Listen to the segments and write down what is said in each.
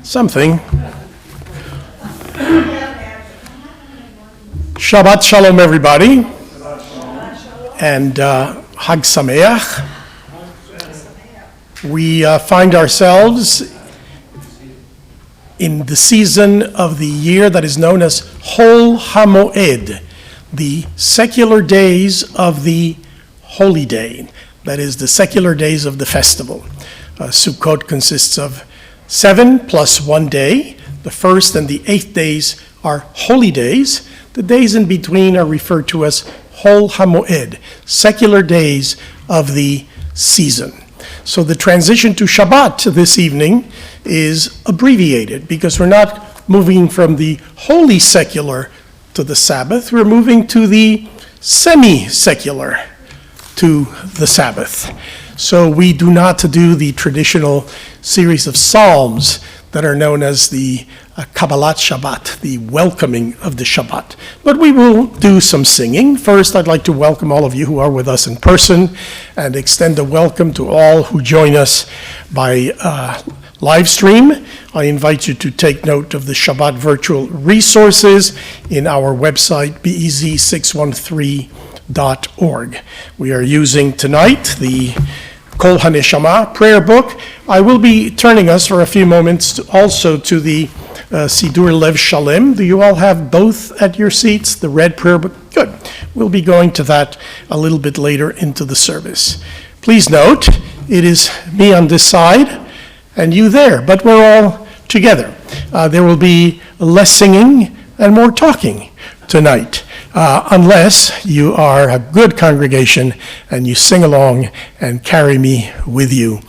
something. Shabbat Shalom, everybody, and Hag Sameach. We find ourselves in the season of the year that is known as Hol HaMoed, the secular days of the holy day, that is, the secular days of the festival. Sukkot consists of 7 plus 1 day. The first and the 8th days are holy days. The days in between are referred to as Hol HaMoed, secular days of the season. So the transition to Shabbat this evening is abbreviated because we're not moving from the holy secular to the Sabbath. We're moving to the semi-secular to the Sabbath. So we do not do the traditional series of psalms that are known as the Kabbalat Shabbat, the welcoming of the Shabbat. But we will do some singing. First, I'd like to welcome all of you who are with us in person and extend a welcome to all who join us by live stream. I invite you to take note of the Shabbat virtual resources in our website, bez613.org. We are using tonight the Kol HaNeshama prayer book. I will be turning us for a few moments also to the Sidur Lev Shalem. Do you all have both at your seats, the red prayer book? Good. We'll be going to that a little bit later into the service. Please note, it is me on this side and you there, but we're all together. There will be less singing and more talking tonight, unless you are a good congregation and you sing along and carry me with you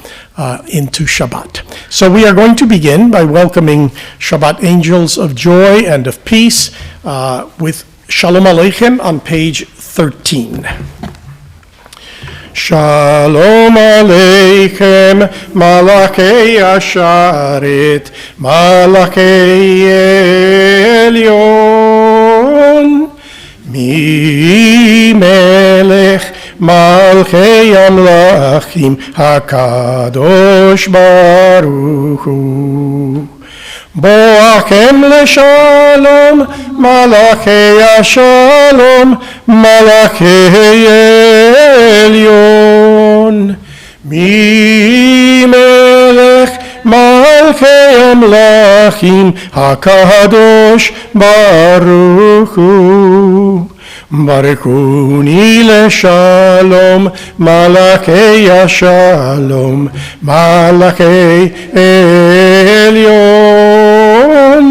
into Shabbat. So we are going to begin by welcoming Shabbat angels of joy and of peace with Shalom Aleichem on page 13. Shalom Aleichem, Malachei Asharet, Malachei Elyon, Mi Melech Malchei Amlachim, HaKadosh Baruch Hu. Boachem leshalom, Malachei Ashalom, Malachei Elyon. Mi Melech Malchei Amlachim, HaKadosh Baruch Hu. Barekuni leshalom, Malachei Ashalom, Malachei Elyon.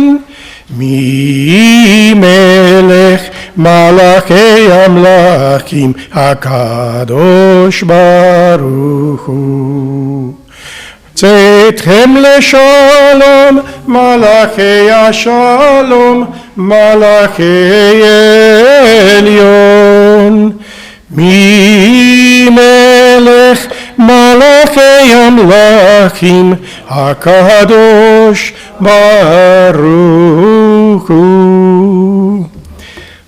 Mi Melech Malachei Amlachim, HaKadosh Baruch Hu. Tzedchem leshalom, Malachei Ashalom, Malachei Elyon. Mi Melech Malachei Amlachim, HaKadosh Baruch Hu.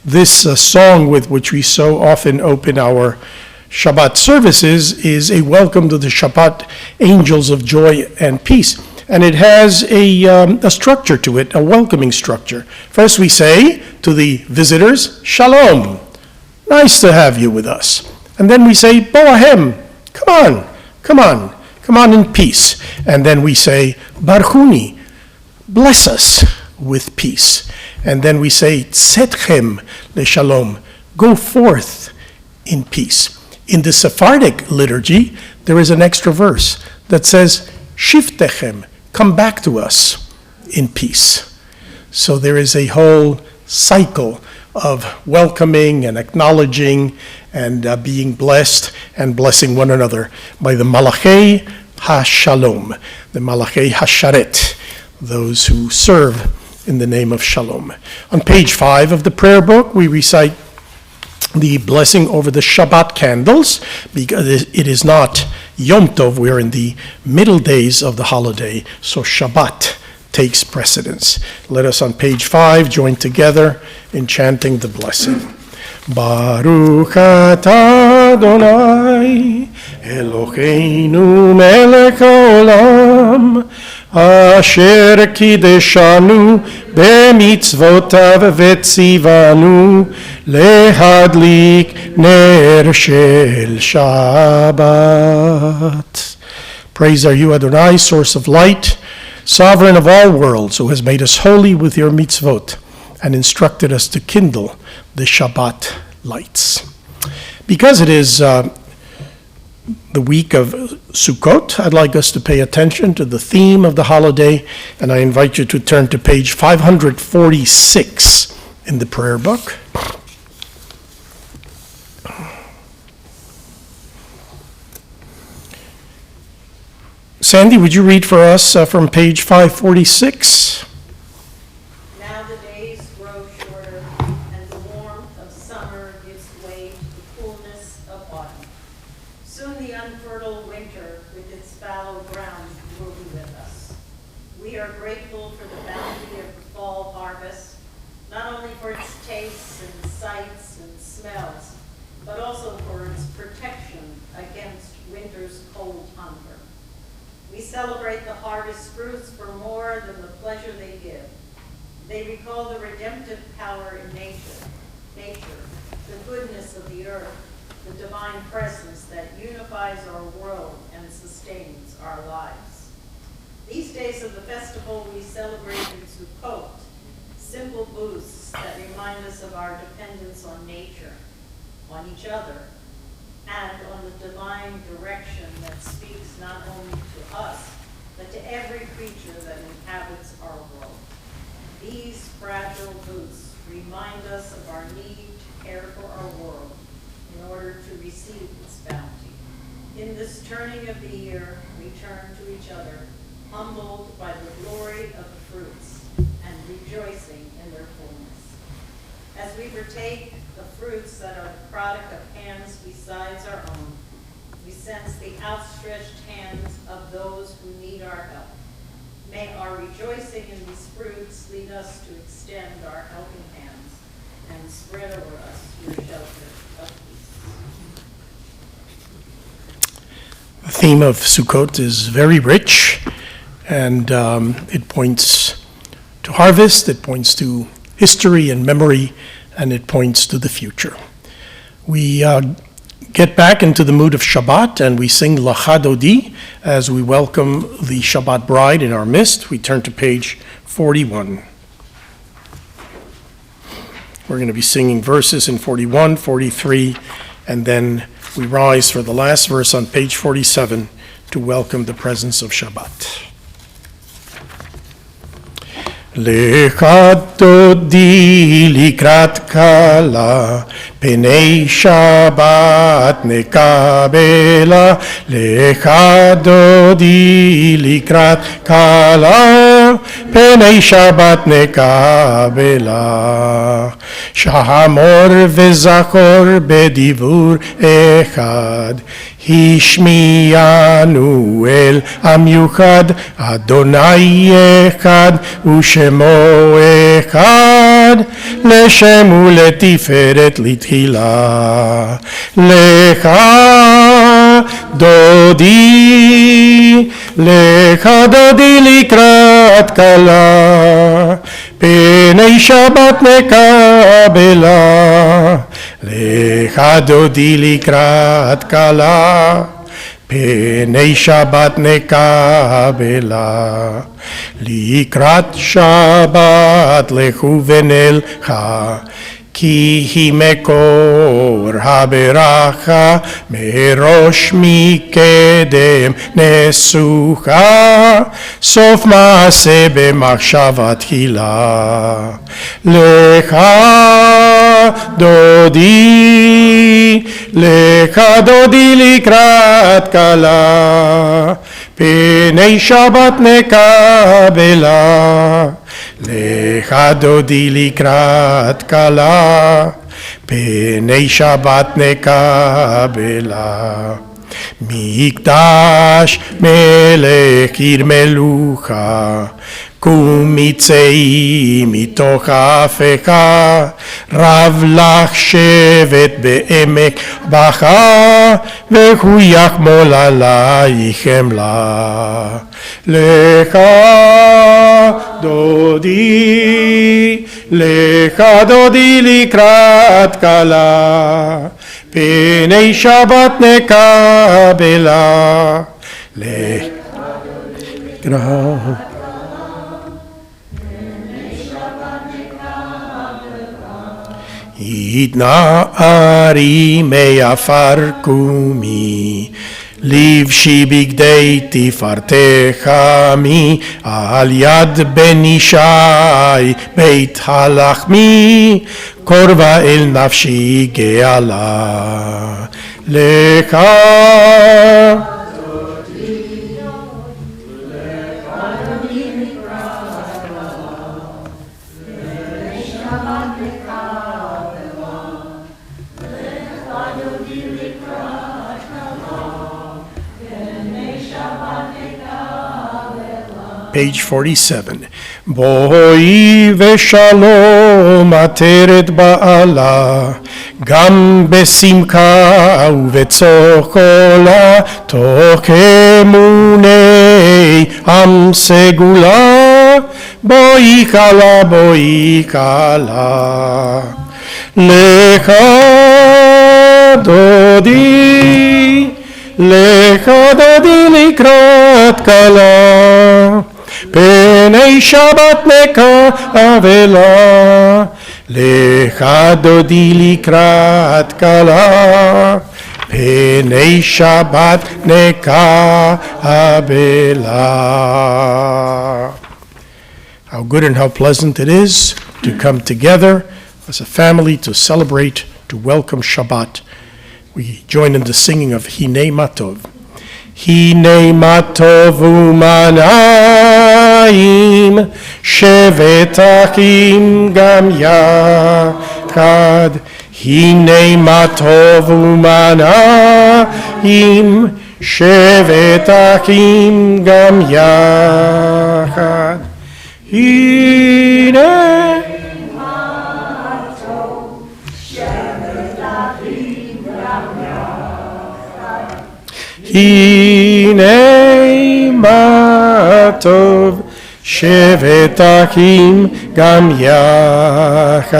This song with which we so often open our Shabbat services is a welcome to the Shabbat angels of joy and peace. And it has a structure to it, a welcoming structure. First we say to the visitors, Shalom, nice to have you with us. And then we say, Boahem, come on in peace. And then we say, Barchuni, bless us with peace. And then we say, Tzetchem leshalom, go forth in peace. In the Sephardic liturgy, there is an extra verse that says, Shiftechem, come back to us in peace. So there is a whole cycle of welcoming and acknowledging and being blessed and blessing one another by the Malachei HaShalom, the Malachei HaSharet, those who serve in the name of Shalom. On page 5 of the prayer book, we recite the blessing over the Shabbat candles, because it is not Yom Tov. We're in the middle days of the holiday, so Shabbat takes precedence. Let us on page 5 join together in chanting the blessing. Baruch atah Adonai, Eloheinu melech haolam, אשר קידשנו במצוותיו וציוונו להדליק נר של שבת. Praise are you, Adonai, source of light, sovereign of all worlds, who has made us holy with your mitzvot and instructed us to kindle the Shabbat lights. Because it is the week of Sukkot, I'd like us to pay attention to the theme of the holiday, and I invite you to turn to page 546 in the prayer book. Sandy, would you read for us from page 546? Now the days grow shorter, and the warmth of summer gives way to the coolness of autumn. Soon the unfertile winter with its fallow ground will be with us. We are grateful for the bounty of the fall harvest, not only for its tastes and sights and smells, but also for its protection against winter's cold hunger. We celebrate the harvest fruits for more than the pleasure they give. They recall the redemptive power in nature, the goodness of the earth, the divine presence that unifies our world and sustains our lives. These days of the festival we celebrate in Sukkot, simple booths that remind us of our dependence on nature, on each other, and on the divine direction that speaks not only to us, but to every creature that inhabits our world. These fragile booths remind us of our need to care for our world in order to receive its bounty. In this turning of the year, we turn to each other, humbled by the glory of the fruits and rejoicing in their fullness. As we partake the fruits that are the product of hands besides our own, we sense the outstretched hands of those who need our help. May our rejoicing in these fruits lead us to extend our helping hands and spread over us your shelter of peace. The theme of Sukkot is very rich, and it points to harvest, it points to history and memory, and it points to the future. We get back into the mood of Shabbat, and we sing L'cha Dodi as we welcome the Shabbat bride in our midst. We turn to page 41. We're going to be singing verses in 41, 43, and then we rise for the last verse on page 47 to welcome the presence of Shabbat. L'cha Dodi likrat kala, פני שבת נקבלה, l'cha דודי לקראת כלה, פני שבת נקבלה. שמור וזכור בדיבור אחד, השמיענו אל המיוחד, אדוני אחד ושמו אחד, לשם ולתפארת לתחילה. l'cha דודי לקראת כלה, פני שבת נקבלה. l'cha דודי לקראת כלה, פני שבת נקבלה. לקראת שבת לכו ונלכה, כי היא מקור הברכה, מראש מקדם נסוכה, סוף מעשה במחשבה תחילה. l'cha דודי לקראת כלה, פני שבת נקבלה. l'cha דודי לקראת כלה, פני שבת נקבלה. מקדש מלך עיר מלוכה, קומי צאי מתוך האפך, רב לך שבט בעמק בכה, והוא יחמול עלייך חמלה. לך דודי, לך דודי לקראת כלה, פני שבת נקבלה. לך לקראת התנערי מעפר קומי, לבשי בגדי תפארתך עמי, על יד בן ישי בית הלחמי, קורבה אל נפשי גאלה. לך page 47. בואי ושלום עטרת בעלה, גם בשמחה ובצוך קולה, תוך אמוני עם סגולה, בואי כלה, בואי כלה. לך דודי, לך דודי לקראת כלה, פני שבת נקבלה. לך דודי לקראת כלה, פני שבת נקבלה. How good and how pleasant it is to come together as a family to celebrate, to welcome Shabbat. We join in the singing of Hinei Matov. Hinei Matov umanayim, shevet achim gam yachad. Hinei Matov umanayim, shevet achim gam yachad. Hinei Hinei matov shevet achim gam yachad.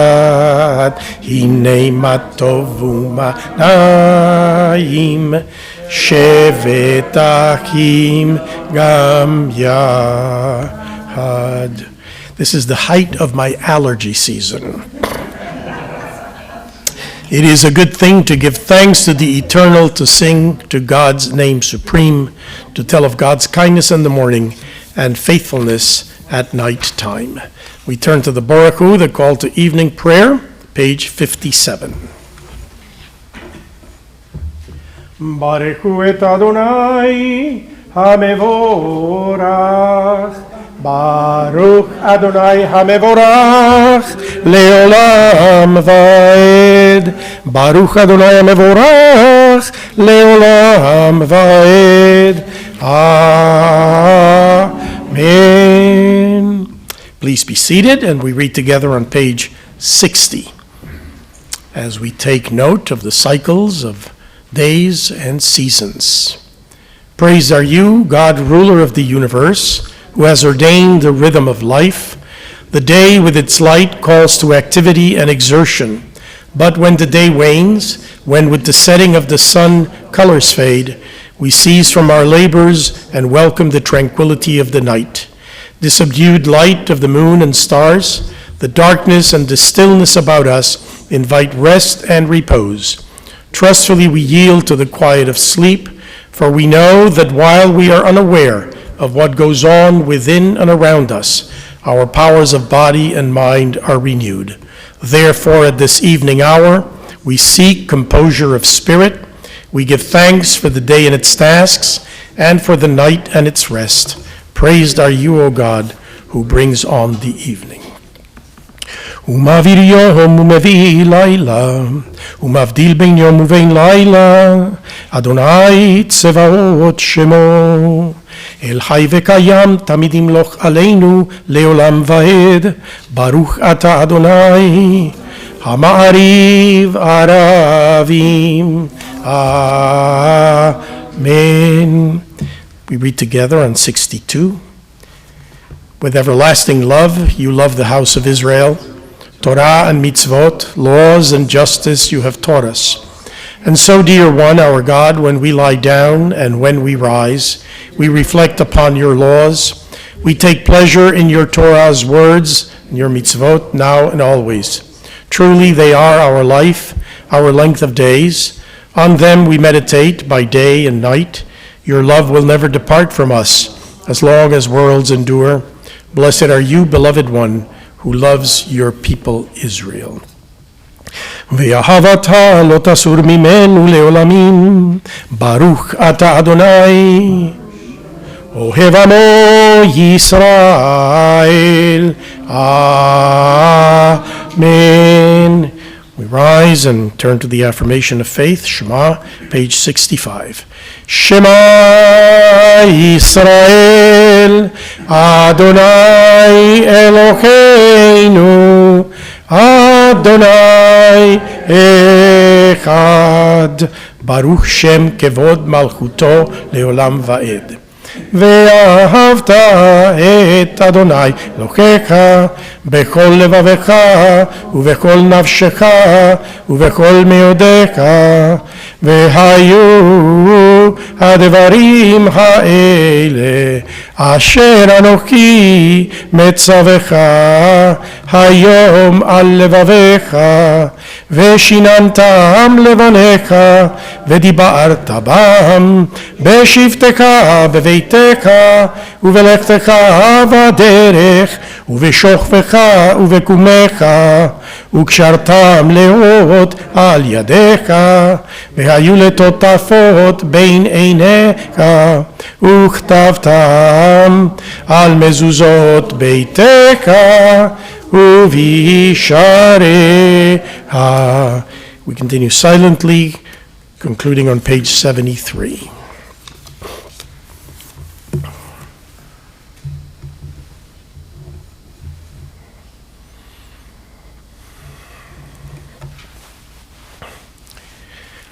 Hinei matov umanayim shevet achim gam yachad. This is the height of my allergy season. It is a good thing to give thanks to the Eternal, to sing to God's name supreme, to tell of God's kindness in the morning and faithfulness at night time. We turn to the Baruch Hu, the call to evening prayer, page 57. Baruch Hu et Adonai HaMevorach, Baruch Adonai HaMevorach leolam vaed. Baruch Adonai HaMevorach leolam vaed. Amen. Please be seated, and we read together on page 60 as we take note of the cycles of days and seasons. Praised are you, God, ruler of the universe, who has ordained the rhythm of life. The day with its light calls to activity and exertion. But when the day wanes, when with the setting of the sun colors fade, we cease from our labors and welcome the tranquility of the night. The subdued light of the moon and stars, the darkness and the stillness about us invite rest and repose. Trustfully we yield to the quiet of sleep, for we know that while we are unaware of what goes on within and around us, our powers of body and mind are renewed. Therefore, at this evening hour, we seek composure of spirit. We give thanks for the day and its tasks, and for the night and its rest. Praised are you, O God, who brings on the evening. ומעביר יום ומביא לילה, ומבדיל בין יום ובין לילה, אדוני צבאות שמו. אל חי וקיים תמיד ימלוך עלינו לעולם ועד. ברוך אתה אדוני המעריב ערבים. Amen. We read together on 62. With everlasting love, you love the house of Israel. Torah and mitzvot, laws and justice you have taught us. And so, dear one, our God, when we lie down and when we rise, we reflect upon your laws. We take pleasure in your Torah's words and your mitzvot now and always. Truly, they are our life, our length of days. On them we meditate by day and night. Your love will never depart from us as long as worlds endure. Blessed are you, beloved one, who loves your people Israel. ואהבתה לא תסור ממנו לעולמים. ברוך אתה אדוני אוהב עמו ישראל. Amen. We rise and turn to the affirmation of faith, Shema, page 65. Shema Yisrael, Adonai Eloheinu, Adonai Echad, Baruch Shem Kevod Malchuto Leolam Vaed. ואהבת את אדוני אלוהיך בכל לבבך ובכל נפשך ובכל מאודיך, והיו הדברים האלה אשר אנוכי מצווך היום על לבביך, ושיננתם לבניך ודיברת בם בשבתך בביתך ובלכתך בדרך ובשוכבך ובקומך, וקשרתם לאות על ידיך, והיו לטוטפות בין עיניך, וכתבתם על מזוזות ביתך ובשעריך. We continue silently, concluding on page 73.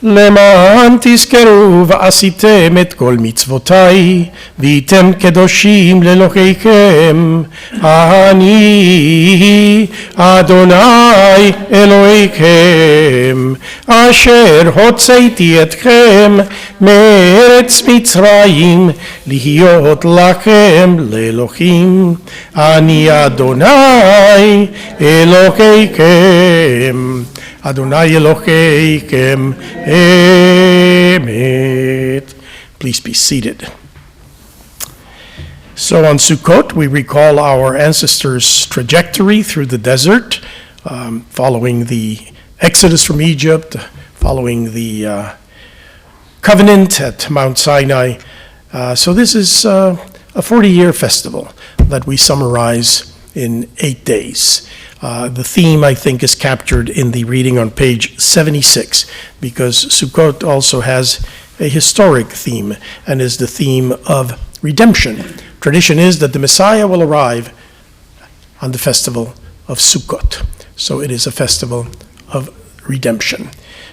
למען תזכרו ועשיתם את כל מצוותיי, והייתם קדושים לאלוהיכם. אני אדוני אלוהיכם, אשר הוצאתי אתכם מארץ מצרים, להיות לכם לאלוהים. אני אדוני אלוהיכם. Adonai Eloheikem Emet. Please be seated. So on Sukkot, we recall our ancestors' trajectory through the desert, following the Exodus from Egypt, following the covenant at Mount Sinai. So this is a 40-year festival that we summarize in 8 days. The theme, I think, is captured in the reading on page 76, because Sukkot also has a historic theme and is the theme of redemption. Tradition is that the Messiah will arrive on the festival of Sukkot. So it is a festival of redemption.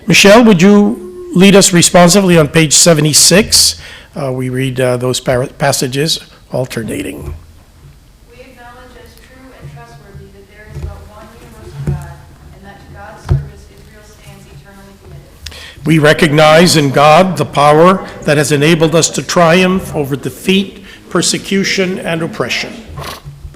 Michelle, would you lead us responsively on page 76? We read those passages alternating. We recognize in God the power that has enabled us to triumph over defeat, persecution, and oppression.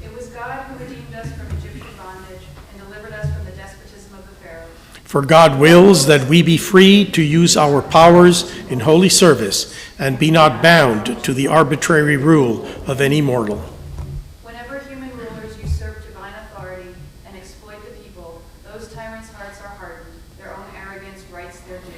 It was God who redeemed us from Egyptian bondage and delivered us from the despotism of the Pharaoh. For God wills that we be free to use our powers in holy service and be not bound to the arbitrary rule of any mortal. Whenever human rulers usurp divine authority and exploit the people, those tyrants' hearts are hardened. Their own arrogance writes their doom.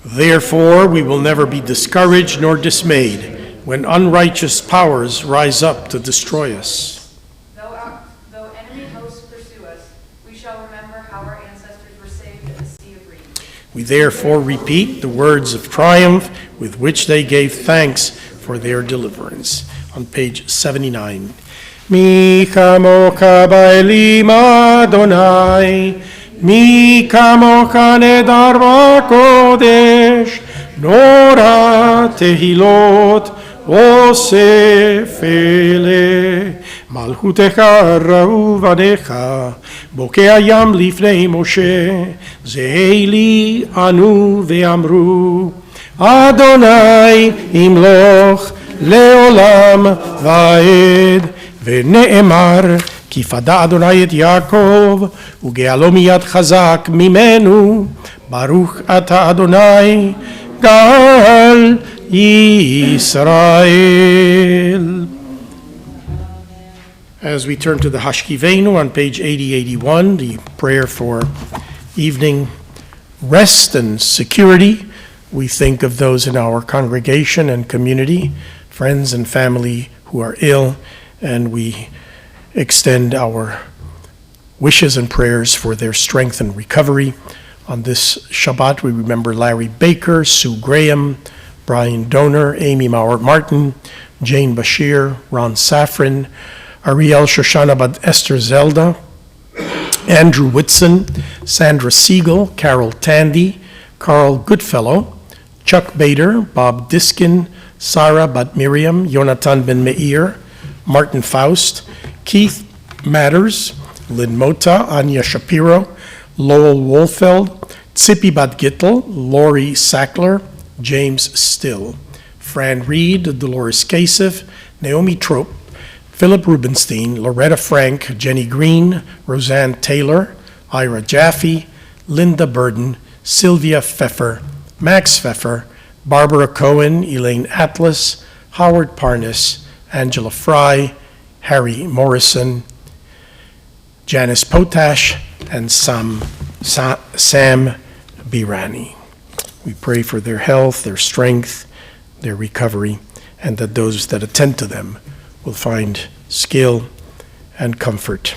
Therefore, we will never be discouraged nor dismayed when unrighteous powers rise up to destroy us. Though enemy hosts pursue us, we shall remember how our ancestors were saved at the Sea of Reeds. We therefore repeat the words of triumph with which they gave thanks for their deliverance. On page 79. Mi kamocha ba'elim Adonai, mi kamocha nedar ba'kodesh, nora tehilot osef ele. Malchutecha ra'u vanecha, bokeh hayam lifnei Moshe, ze'eli anu ve'amru, Adonai imloch leolam va'ed, ve'ne'emar, כי פדה אדוני את יעקב, וגאלו מיד חזק ממנו, ברוך אתה אדוני, גאל ישראל. As we turn to the Hashkivenu on page 80-81, the prayer for evening rest and security, we think of those in our congregation and community, friends and family who are ill, and we extend our wishes and prayers for their strength and recovery. On this Shabbat, we remember Larry Baker, Sue Graham, Brian Donor, Amy Mauer Martin, Jane Bashir, Ron Safran, Ariel Shoshana Bad Esther Zelda, Andrew Whitson, Sandra Siegel, Carol Tandy, Carl Goodfellow, Chuck Bader, Bob Diskin, Sarah Bat Miriam, Jonathan Ben Meir, Martin Faust, Keith Matters, Lynn Mota, Anya Shapiro, Lowell Wolfeld, Tzipi Bat Gittel, Lori Sackler, James Still, Fran Reed, Dolores Kasef, Naomi Trope, Philip Rubenstein, Loretta Frank, Jenny Green, Roseanne Taylor, Ira Jaffe, Linda Burden, Sylvia Pfeffer, Max Pfeffer, Barbara Cohen, Elaine Atlas, Howard Parnas, Angela Fry, Harry Morrison, Janice Potash, and Sam Birani. We pray for their health, their strength, their recovery, and that those that attend to them will find skill and comfort.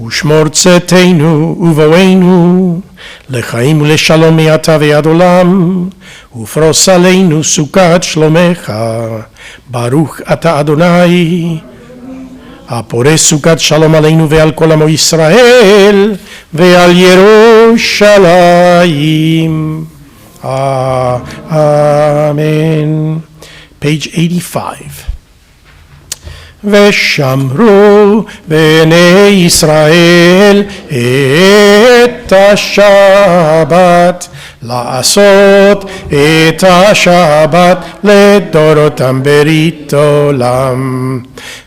ושמור צאתנו ובואנו לחיים ולשלום מעתה ועד עולם, ופרוס עלינו סוכת שלומך, ברוך אתה אדוני, הפורס סוכת שלום עלינו ועל כל עמו ישראל ועל ירושלים. Amen. Page 85. ושמרו בני ישראל את השבת, לעשות את השבת לדורותם ברית עולם.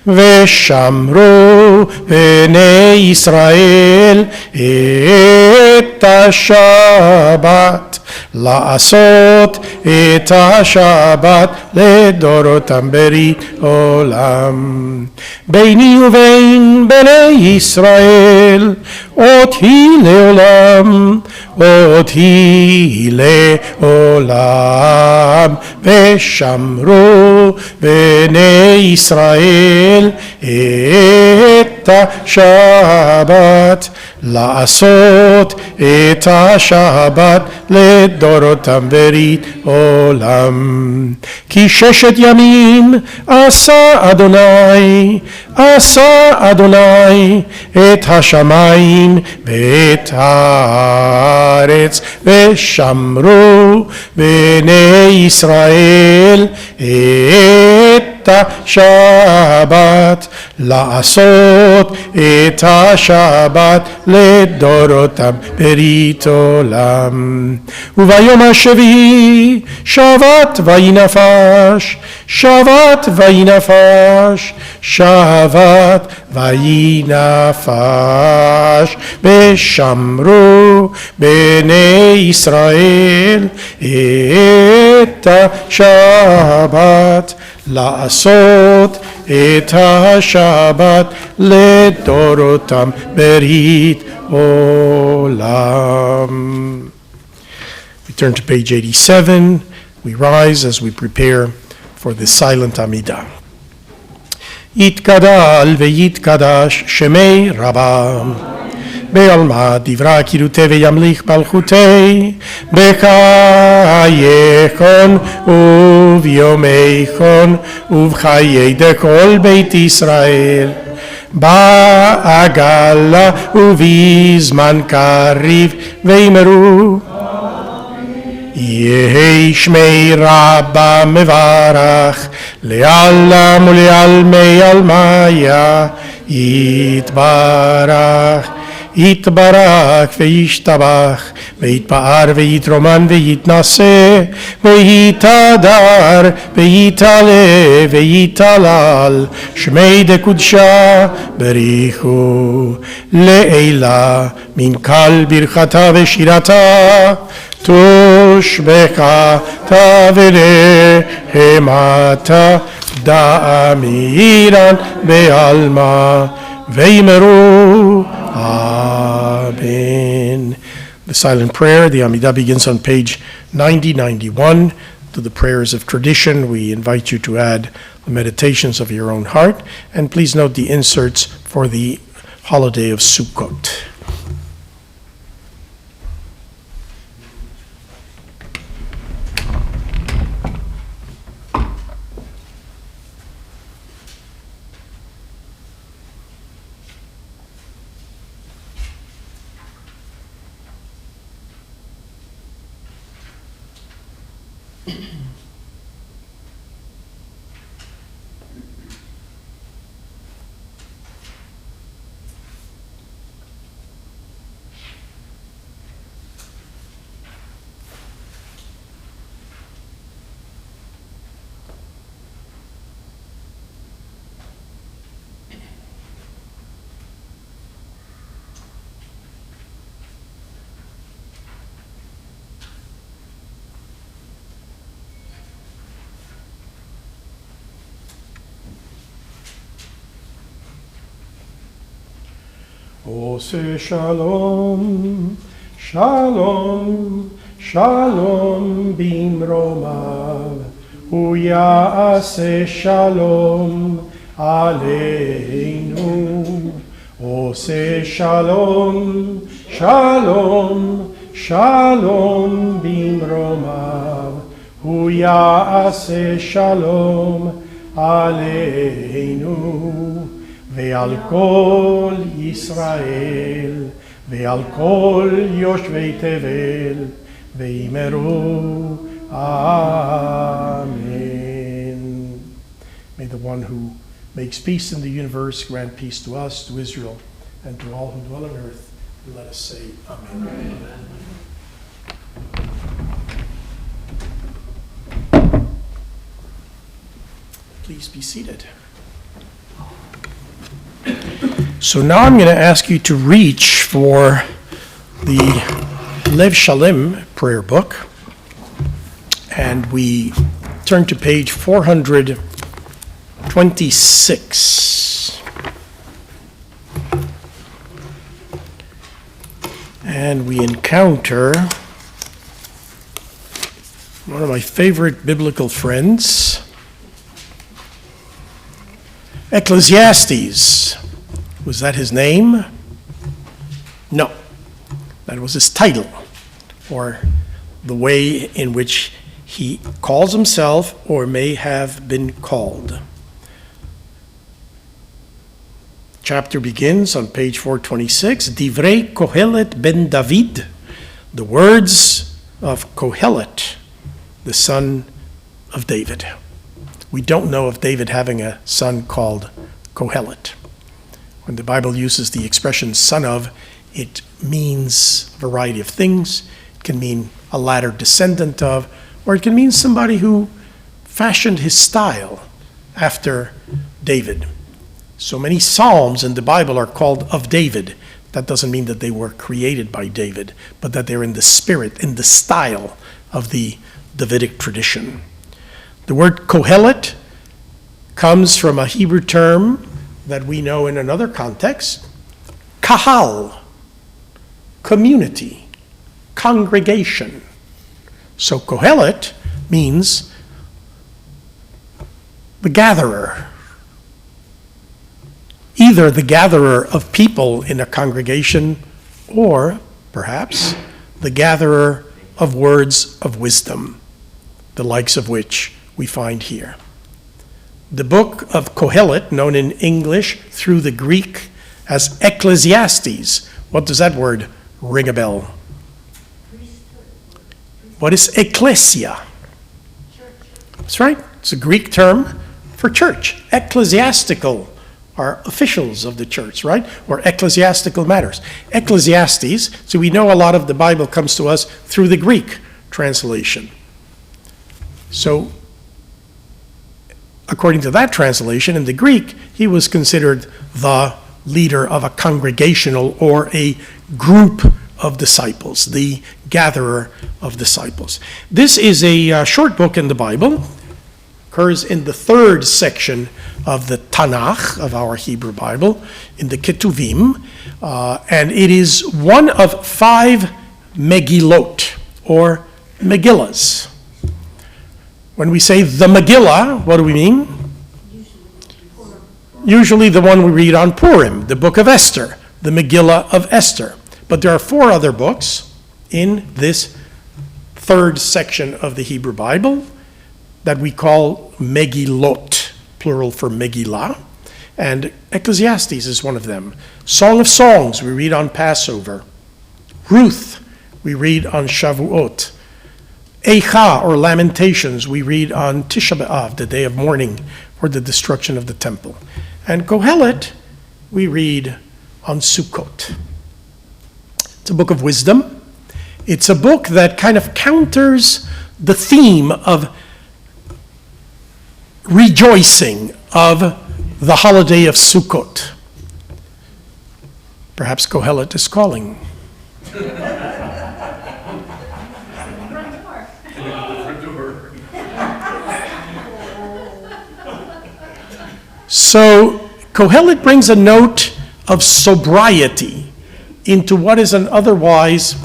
ושמרו בני ישראל את השבת, לעשות את השבת לדורותם ברית עולם. ביני ובין בני ישראל אות היא לעולם, אות היא לעולם. ושמרו בני ישראל את השבת, לעשות את השבת לדורותם ברית עולם. כי ששת ימים עשה אדוני את השמיים ואת הארץ, ושמרו בני ישראל את השבת, לעשות את השבת לדורותם ברית עולם. וביום השביעי שבת וינפש, שבת וינפש, שבת וינפש. ושמרו בני ישראל את השבת, לעשות את השבת לדורותם ברית עולם. We turn to page 87. We rise as we prepare for the silent Amidah. יתגדל ויתקדש שמי רבם, בעלמא דברה קירותי וימליך מלכותי בחייכון וביומייכון ובחיי דכל בית ישראל בעגלה ובזמן קריב ואמרו יהי שמי רבה מברך לעלם ולעלמי עלמיה יתברך יתברך וישתבח ויתפאר ויתרומן ויתנשא ויתהדר ויתעלה ויתהלל שמי דקודשה בריחו לעילה מן קל ברכתה ושירתה תושבחה ולהמתה דאמירן בעלמא ואמרו Amen. The silent prayer, the Amidah, begins on page 90-91. To the prayers of tradition, we invite you to add the meditations of your own heart, and please note the inserts for the holiday of Sukkot. Ose shalom, shalom, shalom bimromav, uyase shalom aleinu. Ose shalom, shalom, shalom bimromav, uyase shalom aleinu. ועל כל ישראל, ועל כל יושבי תבל, ואמרו Amen. May the one who makes peace in the universe grant peace to us, to Israel, and to all who dwell on earth. And let us say Amen. Please be seated. So now I'm going to ask you to reach for the Lev Shalem prayer book, and we turn to page 426. And we encounter one of my favorite biblical friends, Ecclesiastes. Was that his name? No. That was his title, or the way in which he calls himself or may have been called. Chapter begins on page 426, Divrei Kohelet ben David, the words of Kohelet, the son of David. We don't know of David having a son called Kohelet. When the Bible uses the expression son of, it means a variety of things. It can mean a latter descendant of, or it can mean somebody who fashioned his style after David. So many psalms in the Bible are called of David. That doesn't mean that they were created by David, but that they're in the spirit, in the style of the Davidic tradition. The word Kohelet comes from a Hebrew term that we know in another context, kahal, community, congregation. So Kohelet means the gatherer, either the gatherer of people in a congregation or perhaps the gatherer of words of wisdom, the likes of which we find here. The book of Kohelet, known in English through the Greek as Ecclesiastes. What does that word ring a bell? What is ecclesia? That's right. It's a Greek term for church. Ecclesiastical are officials of the church, right? Or ecclesiastical matters. Ecclesiastes, so we know a lot of the Bible comes to us through the Greek translation. So, according to that translation, in the Greek, he was considered the leader of a congregational or a group of disciples, the gatherer of disciples. This is a short book in the Bible, occurs in the third section of the Tanakh of our Hebrew Bible, in the Ketuvim, and it is one of 5 Megillot, or Megillas. When we say the Megillah, what do we mean? Usually the one we read on Purim, the book of Esther, the Megillah of Esther. But there are 4 other books in this third section of the Hebrew Bible that we call Megillot, plural for Megillah, and Ecclesiastes is one of them. Song of Songs we read on Passover. Ruth we read on Shavuot. Eicha, or Lamentations, we read on Tisha B'Av, the day of mourning for the destruction of the temple. And Kohelet we read on Sukkot. It's a book of wisdom. It's a book that kind of counters the theme of rejoicing of the holiday of Sukkot. Perhaps Kohelet is calling. So Kohelet brings a note of sobriety into what is an otherwise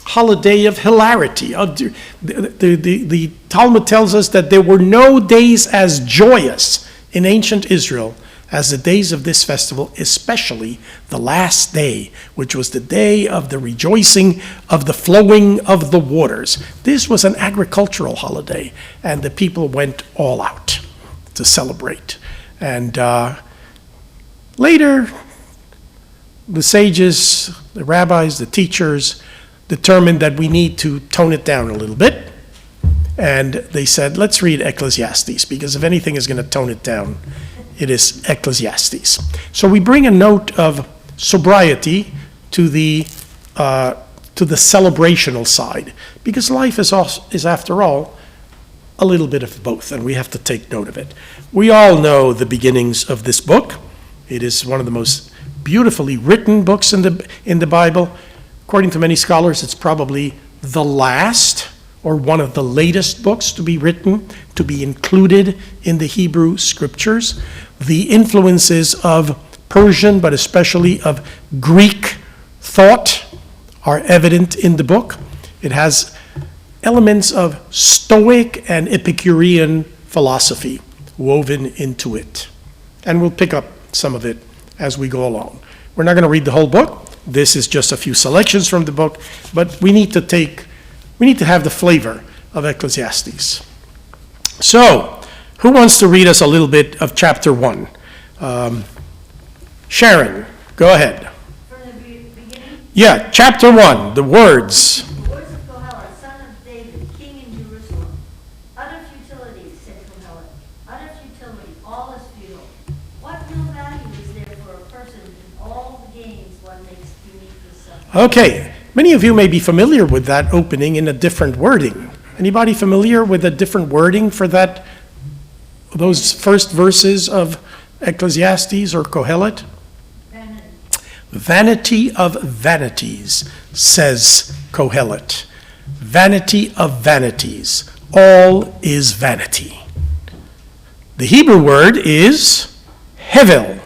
holiday of hilarity. The Talmud tells us that there were no days as joyous in ancient Israel as the days of this festival, especially the last day, which was the day of the rejoicing of the flowing of the waters. This was an agricultural holiday, and the people went all out to celebrate. And later, the sages, the rabbis, the teachers determined that we need to tone it down a little bit. And they said, let's read Ecclesiastes, because if anything is going to tone it down, it is Ecclesiastes. So we bring a note of sobriety to the celebrational side, because life is after all, a little bit of both, and we have to take note of it. We all know the beginnings of this book. It is one of the most beautifully written books in the Bible. According to many scholars, it's probably the last or one of the latest books to be written, to be included in the Hebrew scriptures. The influences of Persian, but especially of Greek thought, are evident in the book. It has elements of Stoic and Epicurean philosophy woven into it. And we'll pick up some of it as we go along. We're not going to read the whole book. This is just a few selections from the book, but we need to have the flavor of Ecclesiastes. So, who wants to read us a little bit of chapter 1? Sharon, go ahead. From the beginning, Yeah, chapter 1, the words. the words of Kohelet, son of David, king in Jerusalem. Utter futility, said Kohelet. Utter futility, all is futile. What real value is there for a person in all the gains one makes beneath the sun? Okay, many of you may be familiar with that opening in a different wording. Anybody familiar with a different wording for that, those first verses of Ecclesiastes or Kohelet? Vanity. Vanity of vanities, says Kohelet. Vanity of vanities. All is vanity. The Hebrew word is hevel.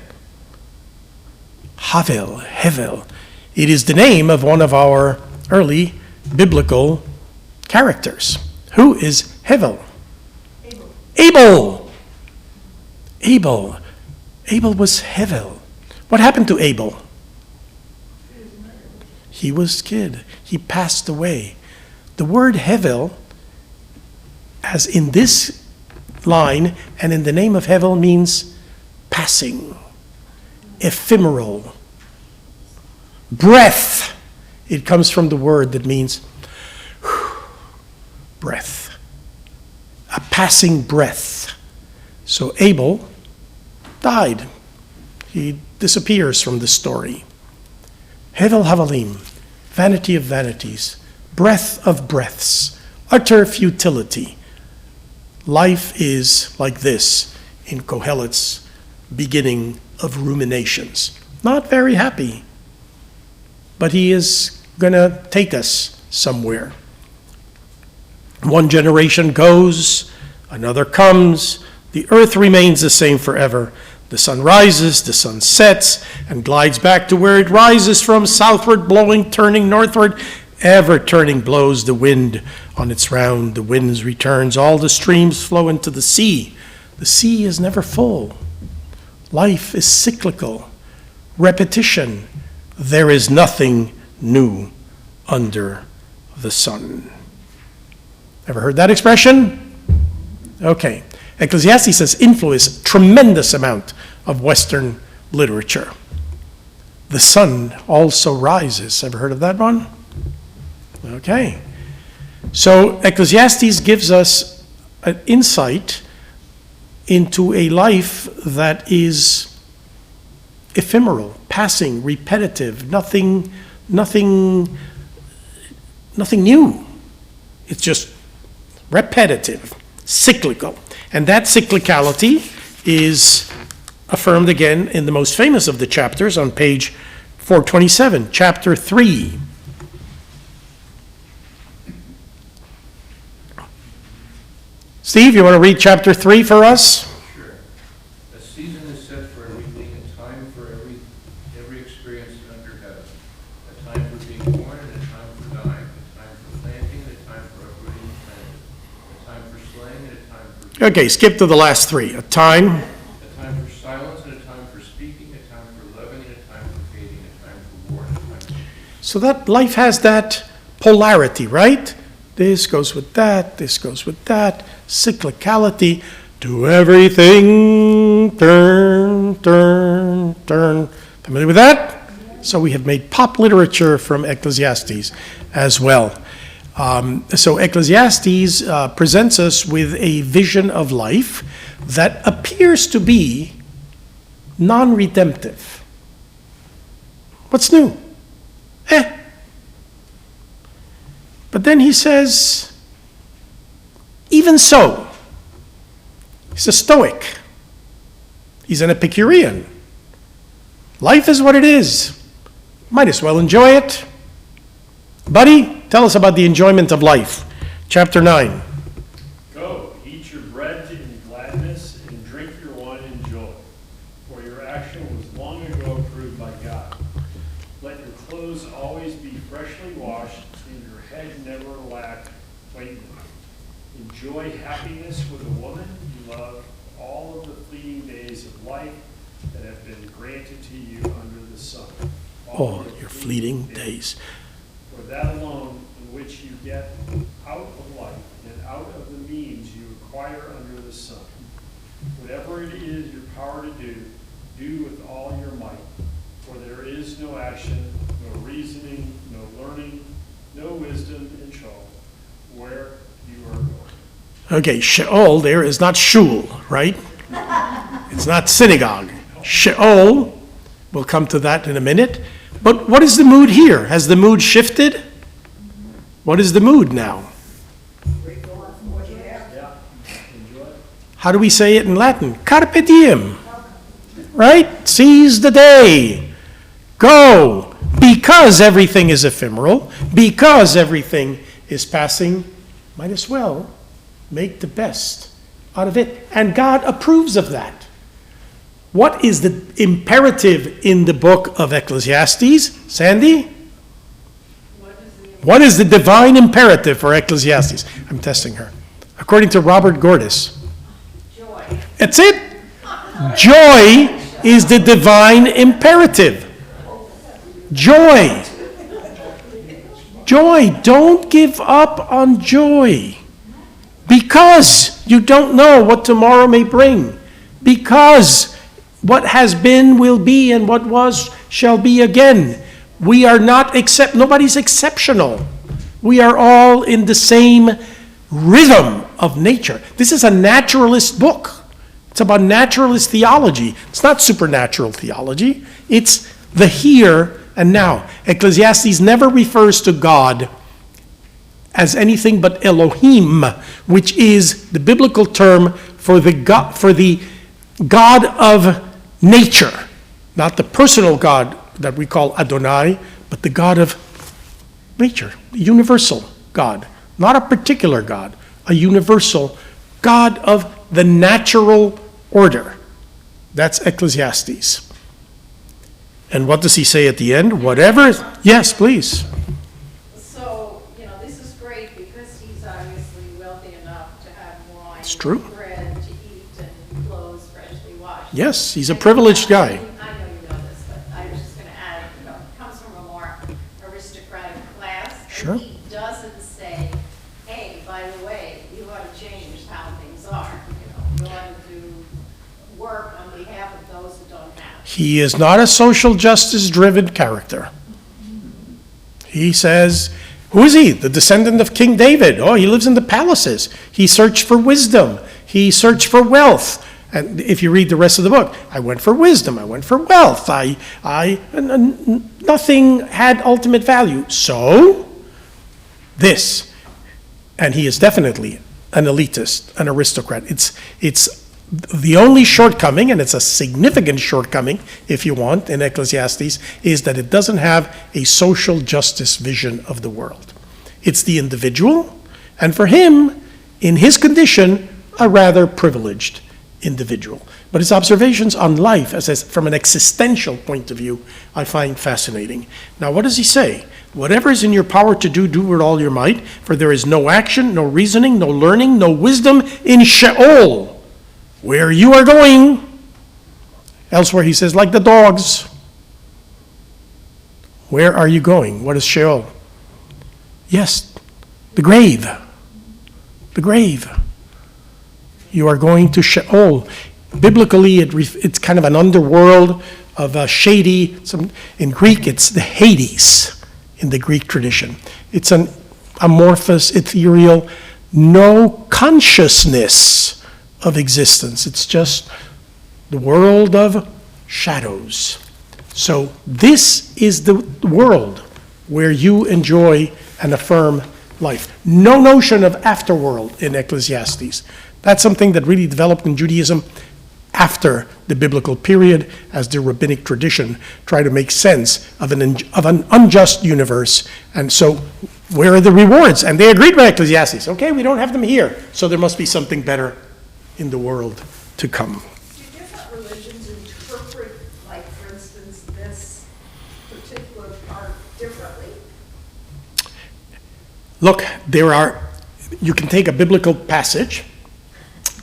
Havel, hevel. It is the name of one of our early biblical characters. Who is Hevel? Abel. Abel. Abel. Abel was Hevel. What happened to Abel? He was kid. He passed away. The word Hevel, as in this line and in the name of Hevel, means passing, ephemeral, breath. It comes from the word that means breath, a passing breath. So Abel died. He disappears from the story. Hevel Havalim, vanity of vanities, breath of breaths, utter futility. Life is like this in Kohelet's beginning of ruminations. Not very happy, but he is going to take us somewhere. One generation goes, another comes, the earth remains the same forever. The sun rises, the sun sets, and glides back to where it rises from, southward blowing, turning northward. Ever turning blows the wind on its round. The winds returns. All the streams flow into the sea. The sea is never full. Life is cyclical. Repetition. There is nothing new under the sun. Ever heard that expression? Okay. Ecclesiastes has influenced a tremendous amount of Western literature. The sun also rises. Ever heard of that one? Okay. So Ecclesiastes gives us an insight into a life that is ephemeral, passing, repetitive, nothing new. It's just repetitive, cyclical. And that cyclicality is affirmed again in the most famous of the chapters on page 427, chapter 3. Steve, you want to read chapter 3 for us? Sure. A season is set for everything, a time for every experience under heaven. A time for being born and a time for dying. A time for planting and a time for uprooting and planting. A time for slaying and a time for... Okay, skip to the last three. A time. A time for silence and a time for speaking. A time for loving and a time for hating. A time for war and a time for peace. So that life has that polarity, right? This goes with that, this goes with that. Cyclicality. To everything, turn, turn, turn. Familiar with that? So we have made pop literature from Ecclesiastes as well. So Ecclesiastes presents us with a vision of life that appears to be non-redemptive. What's new? But then he says, even so, he's a Stoic. He's an Epicurean. Life is what it is. Might as well enjoy it. Buddy, tell us about the enjoyment of life. Chapter 9. Go, eat your bread in gladness, and drink your wine in joy. For your action was long ago approved by God. Let your clothes always be freshly washed, and your head never lack whitening. Enjoy happiness with a woman you love, all of the fleeting days of life that have been granted to you under the sun. All your fleeting days. For that alone in which you get out of life and out of the means you acquire under the sun. Whatever it is your power to do, do with all your might. For there is no action, no reasoning, no learning, no wisdom in Sheol, where you are going. Okay, Sheol there is not shul, right? It's not synagogue. Sheol, we'll come to that in a minute. But what is the mood here? Has the mood shifted? What is the mood now? Yeah, enjoy. How do we say it in Latin? Carpe diem, right? Seize the day. Go. Because everything is ephemeral, because everything is passing, might as well make the best out of it. And God approves of that. What is the imperative in the book of Ecclesiastes? Sandy? What is the divine imperative for Ecclesiastes? I'm testing her. According to Robert Gordis. Joy. That's it. Joy is the divine imperative. Joy. Joy. Don't give up on joy. Because you don't know what tomorrow may bring. Because what has been will be, and what was shall be again. We are not nobody's exceptional. We are all in the same rhythm of nature. This is a naturalist book. It's about naturalist theology. It's not supernatural theology. It's the here and now. Ecclesiastes never refers to God as anything but Elohim, which is the biblical term for the God of nature, not the personal God that we call Adonai, but the God of nature, the universal God, not a particular God, a universal God of the natural order. That's Ecclesiastes. And what does he say at the end? Whatever. Yes, please. So, this is great because he's obviously wealthy enough to have wine. It's true. And bread to eat and clothes freshly washed. Yes, he's a privileged guy. I know you know this, but I was just going to add, it comes from a more aristocratic class. Sure. And he doesn't say, hey, by the way, you ought to change how things are. You ought to work on behalf of those who don't have. He is not a social justice-driven character. He says, who is he? The descendant of King David. Oh, he lives in the palaces. He searched for wisdom. He searched for wealth. And if you read the rest of the book, I went for wisdom. I went for wealth. Nothing had ultimate value. So, this. And he is definitely an elitist, an aristocrat. It's the only shortcoming, and it's a significant shortcoming, if you want, in Ecclesiastes, is that it doesn't have a social justice vision of the world. It's the individual, and for him, in his condition, a rather privileged individual. But his observations on life, from an existential point of view, I find fascinating. Now, what does he say? Whatever is in your power to do, do with all your might, for there is no action, no reasoning, no learning, no wisdom in Sheol, where you are going. Elsewhere he says, like the dogs. Where are you going? What is Sheol? Yes, the grave. The grave. You are going to Sheol. Biblically, it's kind of an underworld of shady. In Greek, it's the Hades in the Greek tradition. It's an amorphous, ethereal, no consciousness of existence. It's just the world of shadows. So this is the world where you enjoy and affirm life. No notion of afterworld in Ecclesiastes. That's something that really developed in Judaism after the biblical period, as the rabbinic tradition tried to make sense of an unjust universe. And so, where are the rewards? And they agreed with Ecclesiastes. Okay, we don't have them here, so there must be something better in the world to come. Do different religions interpret, like, for instance, this particular part differently? Look, you can take a biblical passage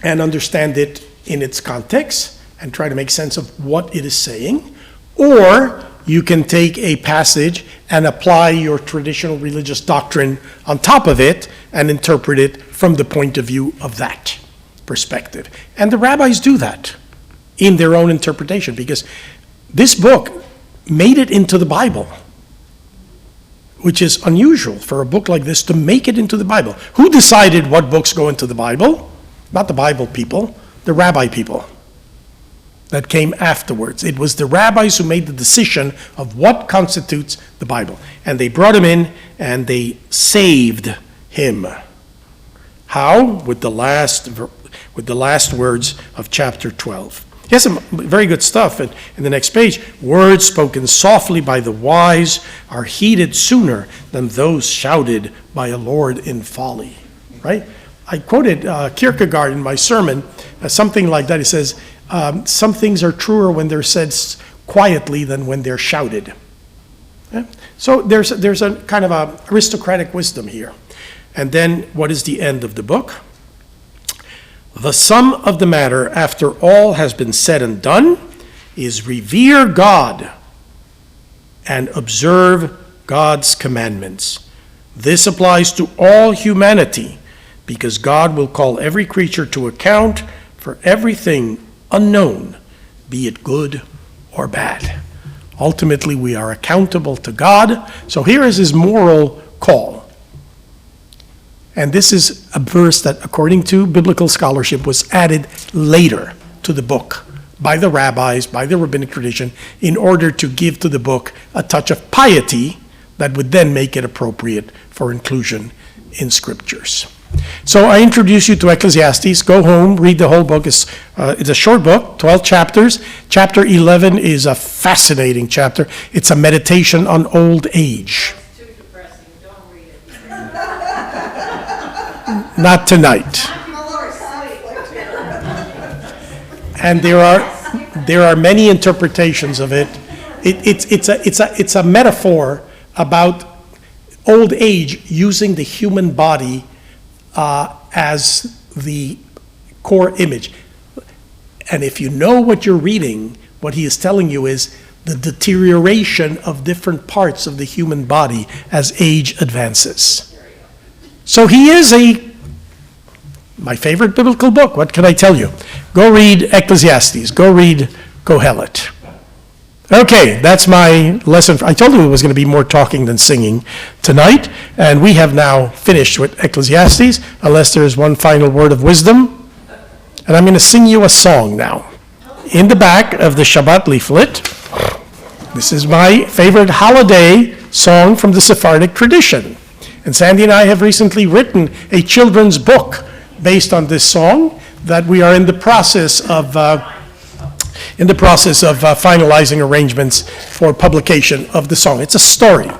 and understand it in its context and try to make sense of what it is saying, or you can take a passage and apply your traditional religious doctrine on top of it and interpret it from the point of view of that perspective. And the rabbis do that in their own interpretation, because this book made it into the Bible, which is unusual for a book like this to make it into the Bible. Who decided what books go into the Bible? Not the Bible people, the rabbi people that came afterwards. It was the rabbis who made the decision of what constitutes the Bible. And they brought him in and they saved him. How? With the last words of chapter 12. He has some very good stuff in the next page. Words spoken softly by the wise are heeded sooner than those shouted by a lord in folly. Right? I quoted Kierkegaard in my sermon, something like that. He says, some things are truer when they're said quietly than when they're shouted. Yeah? So there's a kind of a aristocratic wisdom here. And then what is the end of the book? The sum of the matter, after all has been said and done, is revere God and observe God's commandments. This applies to all humanity because God will call every creature to account for everything unknown, be it good or bad. Ultimately, we are accountable to God. So here is his moral call. And this is a verse that, according to biblical scholarship, was added later to the book by the rabbis, by the rabbinic tradition, in order to give to the book a touch of piety that would then make it appropriate for inclusion in scriptures. So I introduce you to Ecclesiastes. Go home, read the whole book. It's a short book, 12 chapters. Chapter 11 is a fascinating chapter. It's a meditation on old age. It's too depressing, don't read it. Not tonight. And there are many interpretations of it. It's a metaphor about old age using the human body as the core image. And if you know what you're reading, what he is telling you is the deterioration of different parts of the human body as age advances. So he is my favorite biblical book. What can I tell you? Go read Ecclesiastes. Go read Kohelet. Okay, that's my lesson. I told you it was going to be more talking than singing tonight, and we have now finished with Ecclesiastes, unless there is one final word of wisdom. And I'm going to sing you a song now. In the back of the Shabbat leaflet, this is my favorite holiday song from the Sephardic tradition. And Sandy and I have recently written a children's book based on this song that we are in the process of finalizing arrangements for publication of the song. It's a story.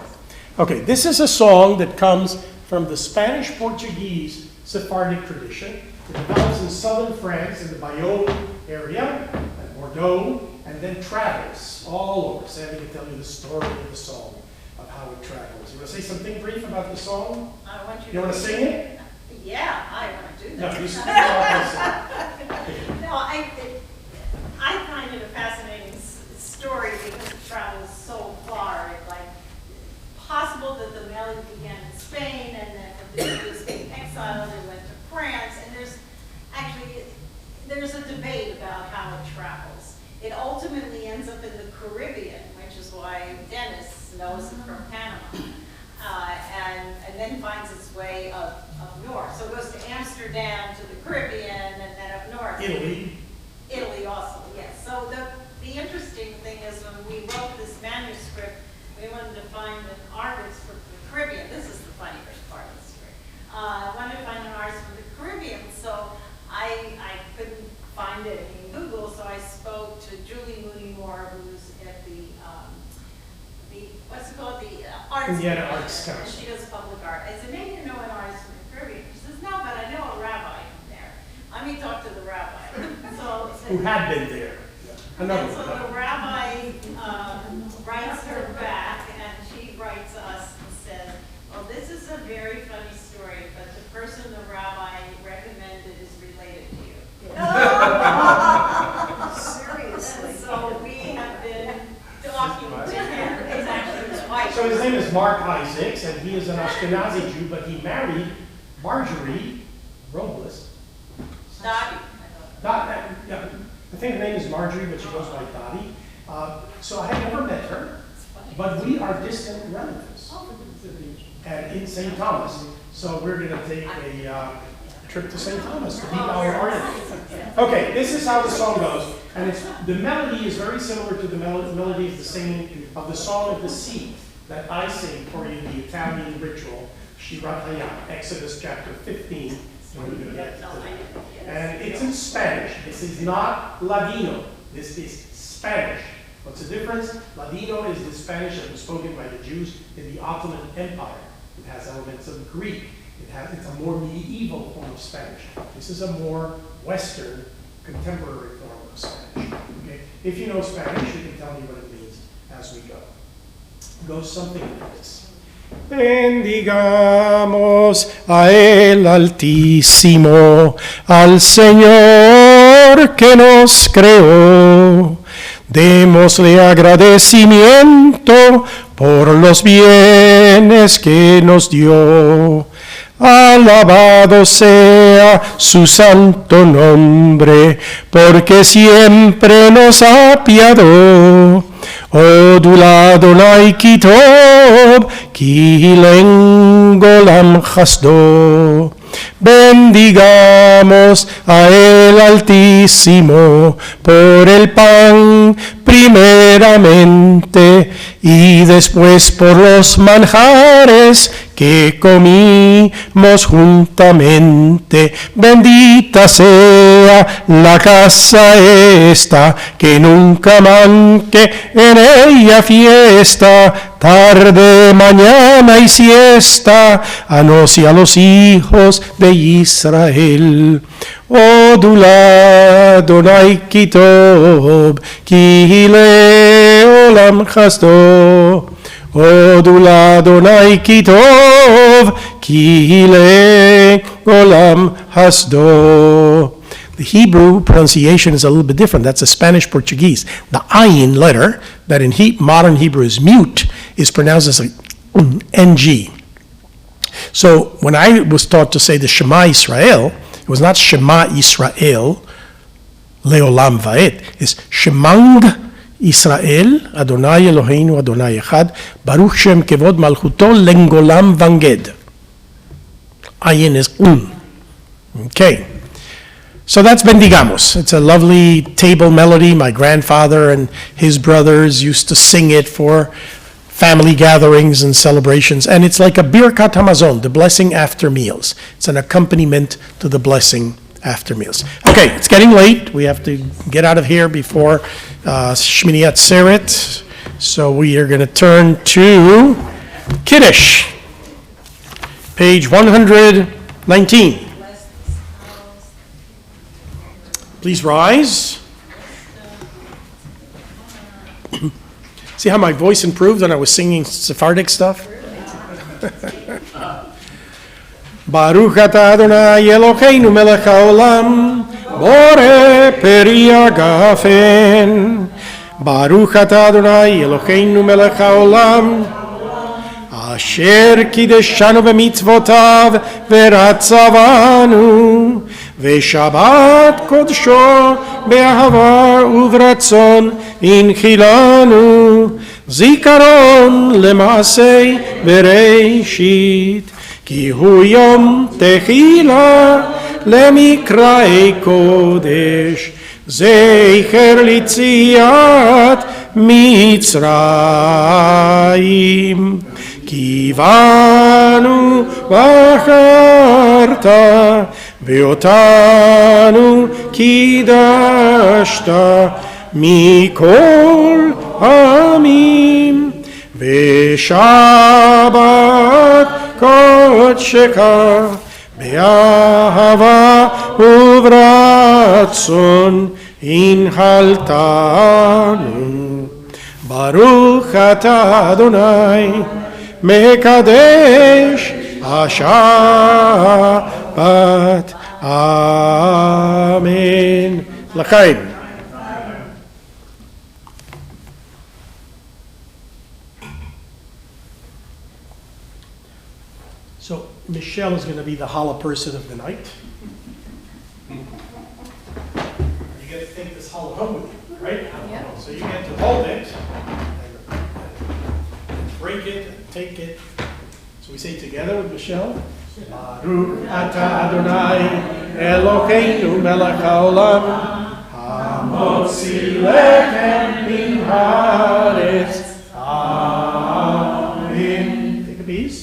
Okay, this is a song that comes from the Spanish-Portuguese Sephardic tradition. It develops in southern France, in the Bayeux area, and Bordeaux, and then travels all over. Sandy can tell you the story of the song, of how it travels. You want to say something brief about the song? I want You want to sing it? Yeah, I want to do No, that. you sing it. No, I find it a fascinating story because it travels so far. It's like possible that the melody began in Spain and then the Jews being exiled and went to France. And there's a debate about how it travels. It ultimately ends up in the Caribbean, which is why Dennis knows it from Panama, and then finds its way up north. So it goes to Amsterdam, to the Caribbean, and then up north. Italy also, yes. So the interesting thing is when we wrote this manuscript, we wanted to find an artist for the Caribbean. This is the funniest part of the story. I wanted to find an artist for the Caribbean, so I couldn't find it in Google, so I spoke to Julie Mooney Moore, who's at the what's it called, the Arts Indiana Commission, Arts and Council. she does public art. I said, maybe you know an artist from the Caribbean. She says, no, but I know a rabbi from there. Let me talk to the rabbi. Who had been there. Another And so one. the rabbi writes her back, and she writes us and says, well, this is a very funny story, but the person the rabbi recommended is related to you. Seriously? And so we have been talking to him. He's actually his wife. So his name is Mark Isaacs, and he is an Ashkenazi Jew, but he married Marjorie Robles. Dottie. Yeah, I think her name is Marjorie, but she goes by Dottie. So I have never met her, but we are distant relatives. And in St. Thomas. So we're going to take a trip to St. Thomas to meet our artist. Okay, this is how the song goes. And the melody is very similar to the melody of the singing of the Song of the Sea that I sing for you, the Italian ritual, Shirat Hayam, Exodus chapter 15. And it's in Spanish. This is not Ladino. This is Spanish. What's the difference? Ladino is the Spanish that was spoken by the Jews in the Ottoman Empire. It has elements of Greek. It's a more medieval form of Spanish. This is a more Western, contemporary form of Spanish. Okay? If you know Spanish, you can tell me what it means as we go. It goes something like this. Bendigamos a el Altísimo, al Señor que nos creó. Démosle agradecimiento por los bienes que nos dio. Alabado sea su santo nombre, porque siempre nos ha apiadó. Odula Adonai Kitob, Kilen Golam Hasdo. Bendigamos a el Altísimo por el pan primeramente y después por los manjares que comimos juntamente. Bendita sea la casa esta, que nunca manque en ella fiesta, tarde, mañana y siesta, a nos y a los hijos de Israel. Odula Adonai Kitob, Kihile Olam Hasdo. Odula Adonai Kitov, Kihile Olam Hasdo. The Hebrew pronunciation is a little bit different. That's a Spanish Portuguese. The ayin letter, that in modern Hebrew is mute, is pronounced as a ng. So when I was taught to say the Shema Israel, it was not Shema Israel, Leolam Vaed. It's Shemang Israel, Adonai Eloheinu, Adonai Echad, Baruch Shem Kevod Malchuto, Lengolam Vanged. Ayin is Okay. So that's Bendigamos. It's a lovely table melody. My grandfather and his brothers used to sing it for family gatherings and celebrations. And it's like a Birkat Hamazon, the blessing after meals. It's an accompaniment to the blessing after meals. Okay, it's getting late. We have to get out of here before Shmini Atzeret. So we are going to turn to Kiddush, page 119. Please rise. See how my voice improved when I was singing Sephardic stuff? Baruch atah Adonai Eloheinu melech haolam, bore peri agafen. Baruch atah Adonai Eloheinu melech haolam, asher kideshanu b'mitzvotav v'ratzavanu, v'shabbat kodsho be'ahava u'v'ratzon inchilanu, zikaron lemaasei bereishit. כי הוא יום תחילה למקראי קודש, זכר ליציאת מצרים. כי בנו בחרת ואותנו קידשת מכל העמים, ושבת קודשך באהבה וברצון הנחלתנו. ברוך אתה אדוני מקדש השבת. אמן. לחיים. So Michelle is going to be the challah person of the night. You get to take this challah home with you, right? Yeah. So you get to hold it, and break it, and take it. So we say together with Michelle. Baruch atah Adonai Eloheinu melech haolam, hamotzi lechem min haaretz. Amen. Take a piece.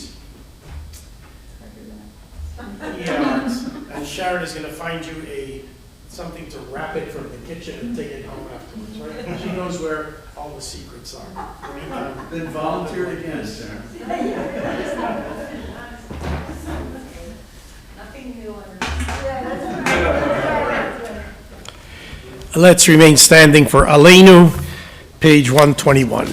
Yeah, and Sharon is going to find you something to wrap it from the kitchen and take it home afterwards, right? She knows where all the secrets are. Then volunteer again, Sarah. Nothing new on Let's remain standing for Aleinu, page 121.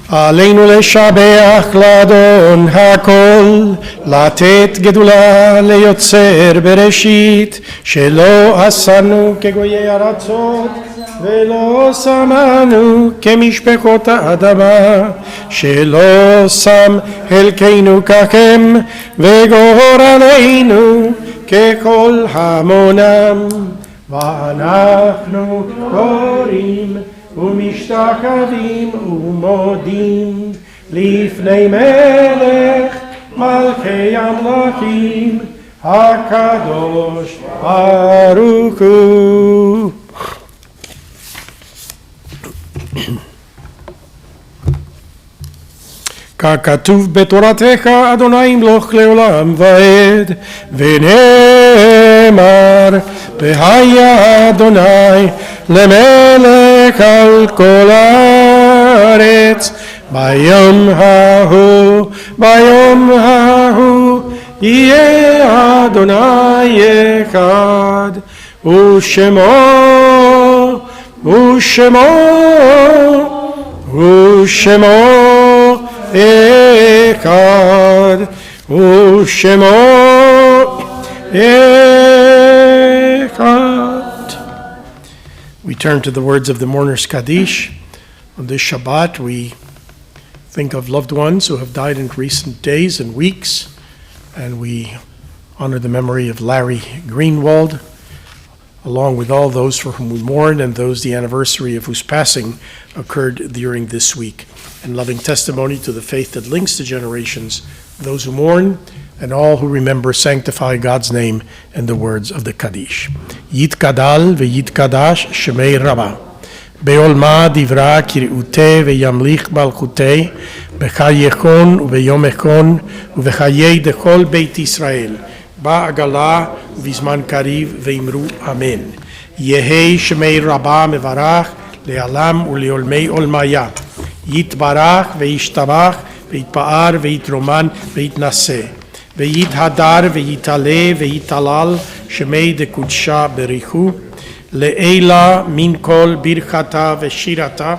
עלינו לשבח לאדון הכל, לתת גדולה ליוצר בראשית, שלא עשנו כגויי ארצות, ולא שמנו כמשפחות האדמה, שלא שם חלקנו ככם, וגורלנו ככל המונם. ואנחנו קוראים ומשתחווים ומודים לפני מלך מלכי המלכים הקדוש ברוך הוא. ככתוב בתורתך, אדוני ימלוך לעולם ועד, ונאמר, והיה אדוני למלך על כל הארץ, ביום ההוא יהיה אדוני אחד, ושמו אחד, ושמו אחד. We turn to the words of the mourner's Kaddish. On this Shabbat, we think of loved ones who have died in recent days and weeks, and we honor the memory of Larry Greenwald, along with all those for whom we mourn and those the anniversary of whose passing occurred during this week. In loving testimony to the faith that links the generations, those who mourn and all who remember sanctify God's name in the words of the Kaddish. Yitkadal ve'yitkadash shemei Rabbah. Be'olma divra kir'ute ve'yamlich malchute b'chayechon uve'yom echon uve'chayei dechol beit Yisrael. Ba'agala v'zman kariv ve'imru amen. Yehei shemei Rabbah mevarach le'alam u'le'olmei olmaya. Yitbarach ve'yishtabach ve'yitpa'ar ve'yitroman ve'yitnaseh. Ve'yithadar ve'yitale ve'yitalal shemei dekudsha berichu. Le'ela min kol birchata ve'shirata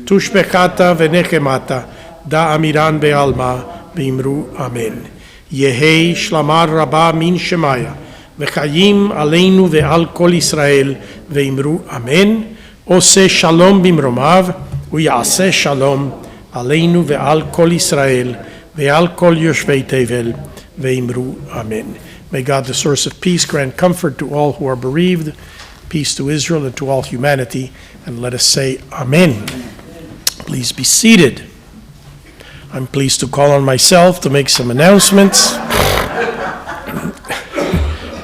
tushbechata ve'nechemata da amiran be'alma ve'imru amen. Yehei shlamar rabba min shemaya ve'chayim aleinu ve'al kol Israel ve'imru amen. Ose shalom bimromav u'yaseh shalom aleinu ve'al kol Israel ve'al kol yoshvei tevel ve'imru amen. May God, the source of peace, grant comfort to all who are bereaved, peace to Israel and to all humanity, and let us say amen. Please be seated. I'm pleased to call on myself to make some announcements.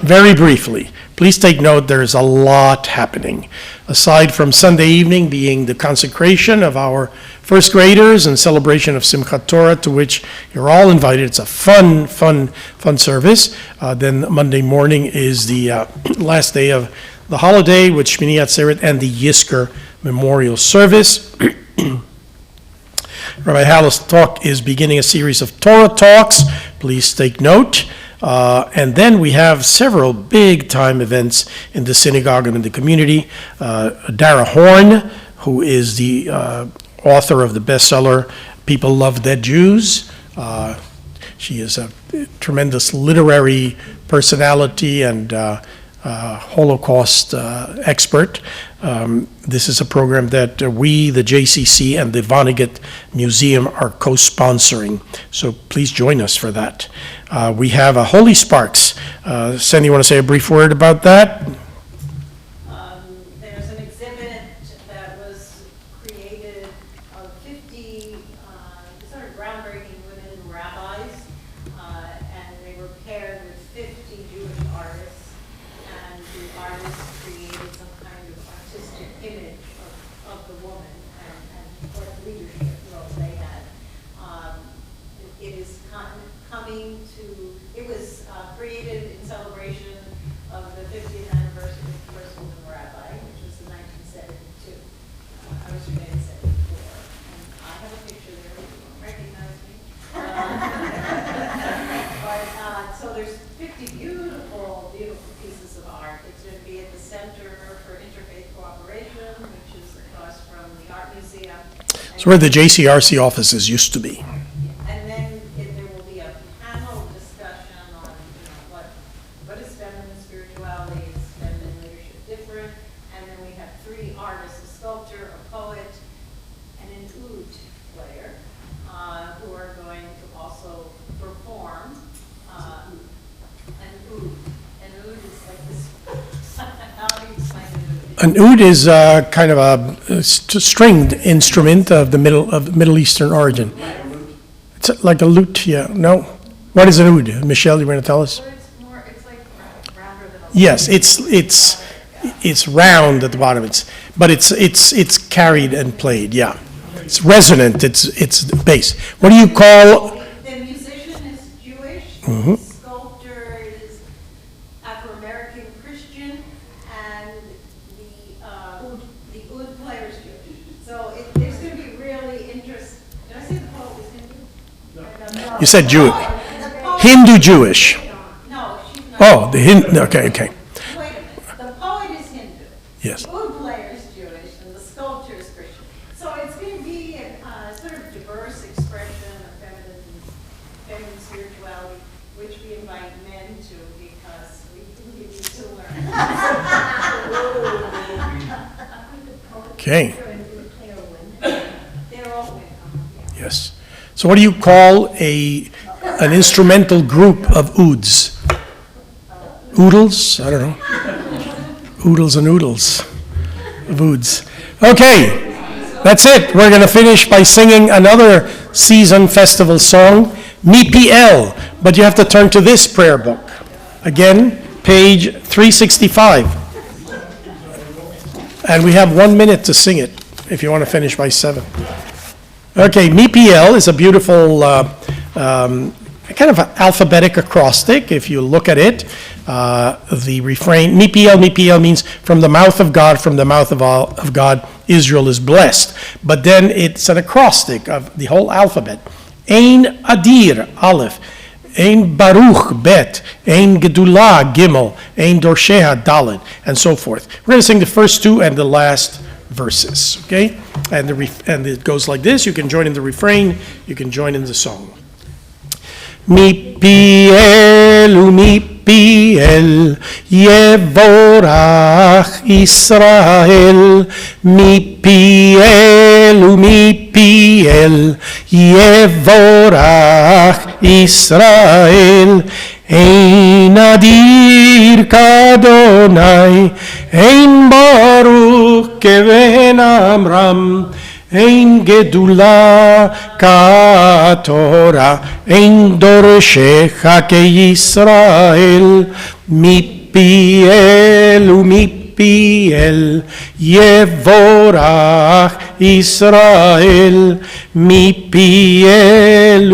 Very briefly, please take note there is a lot happening. Aside from Sunday evening being the consecration of our first graders and celebration of Simchat Torah, to which you're all invited. It's a fun service. Then Monday morning is the last day of the holiday with Shmini Atzeret and the Yisker Memorial Service. Rabbi Halle's talk is beginning a series of Torah talks. Please take note. And then we have several big-time events in the synagogue and in the community. Dara Horn, who is the author of the bestseller People Love Dead Jews. She is a tremendous literary personality and Holocaust expert. This is a program that we, the JCC, and the Vonnegut Museum are co-sponsoring. So please join us for that. We have a Holy Sparks. Sandy, you want to say a brief word about that? There's an exhibit that was created of 50 sort of groundbreaking women rabbis, and they were paired with 50 Jewish artists, and the artists created some kind of artistic image of the woman and what leadership role they had. It is coming to, it was created in celebration of the 50th anniversary of the first woman rabbi, which was in 1972. I was ordained in 74. And I have a picture there, if you don't recognize me. So there's 50 beautiful pieces of art. It's going to be at the Center for Interfaith Cooperation, which is across from the Art Museum. It's where the JCRC offices used to be. And then there will be a panel discussion on, what is feminine spirituality, is feminine leadership different? And then we have 3 artists, a sculptor, a poet, and an oud player, who are going to also perform. An oud. An oud is like this, how do you explain it? An oud is kind of a stringed instrument of the Middle Eastern origin. It's like a lute, yeah. No? What is an oud? Michelle, you want to tell us? But it's like rounder than a. Yes, it's round at the bottom. It's carried and played. Yeah, it's resonant. It's bass. What do you call? The musician is Jewish, Mhm. the sculptor is Afro-American Christian, and the oud player is Jewish. So there's going to be really interest. Did I say the poet was Hindu? No. You said Jew, The poet- Hindu Jewish. No, she's not. Oh, the Hindu. Okay. Wait a minute. The poet is Hindu. Yes. The oud player is Jewish, and the sculptor is Christian. So it's going to be a sort of diverse expression of feminine spirituality, which we invite men to because we need to learn. Okay. They're all women. Yes. So, what do you call an instrumental group of ouds? Oodles? I don't know. Oodles and oodles of ouds. Okay. That's it. We're going to finish by singing another season festival song, Beth-El. But you have to turn to this prayer book. Again, page 365. And we have 1 minute to sing it if you want to finish by 7. Okay, Beth-El is a beautiful kind of alphabetic acrostic. If you look at it, the refrain, Beth-El means from the mouth of God, of God, Israel is blessed. But then it's an acrostic of the whole alphabet. Ein Adir, Aleph. Ein Baruch, Bet. Ein Gedulah, Gimel. Ein Dorsheha, Dalet, and so forth. We're going to sing the first 2 and the last verses, okay? And it goes like this. You can join in the refrain. You can join in the song. Beth-El Beth-El Yevorach Israel. Beth-El Beth-El Yevorach Israel. Ein Adir Kadonai, Ein Baruch Keven Amram, Ein Gedulah Katorah, Ein Dorshecha Keisrael. Beth-El Beth-El Yevorach Israel. Beth-El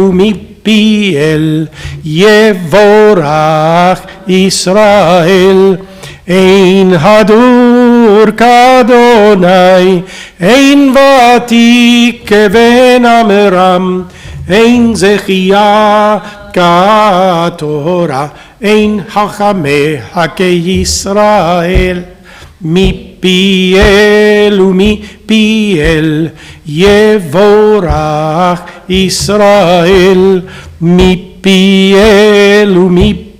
Beth-El Yevorach Israel. Ein Hadur Kadonai, Ein Vatik Keven Amram, Ein Zechiyah Katorah, Ein Hachameha Keisrael. Beth-El Beth-El Yevorach Israel. Beth-El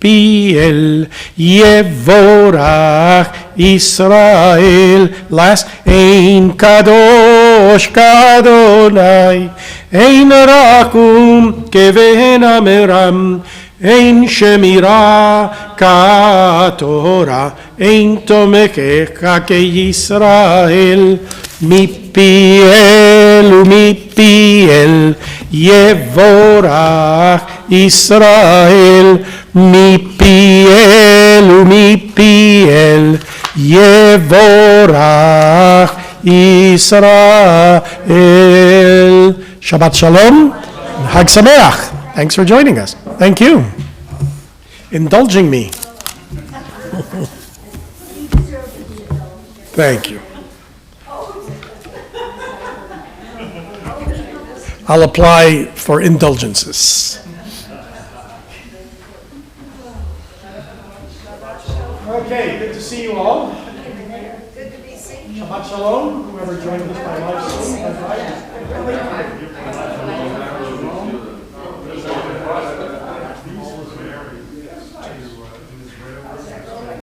Beth-El Yevorach Israel. Last, Ein Kadosh Kadonai, Ein Rakum Keven Amram, Ein Shemira Katorah, Ein Tomechecha Keisrael. Beth-El Beth-El Yevorach Israel. Beth-El Beth-El Yevorach Israel. Shabbat Shalom. Hag Sameach. Thanks for joining us. Thank you. Indulging me. Thank you. I'll apply for indulgences. Okay, good to see you all. Good to be seen. Shabbat Shalom, whoever joined us by live stream. You're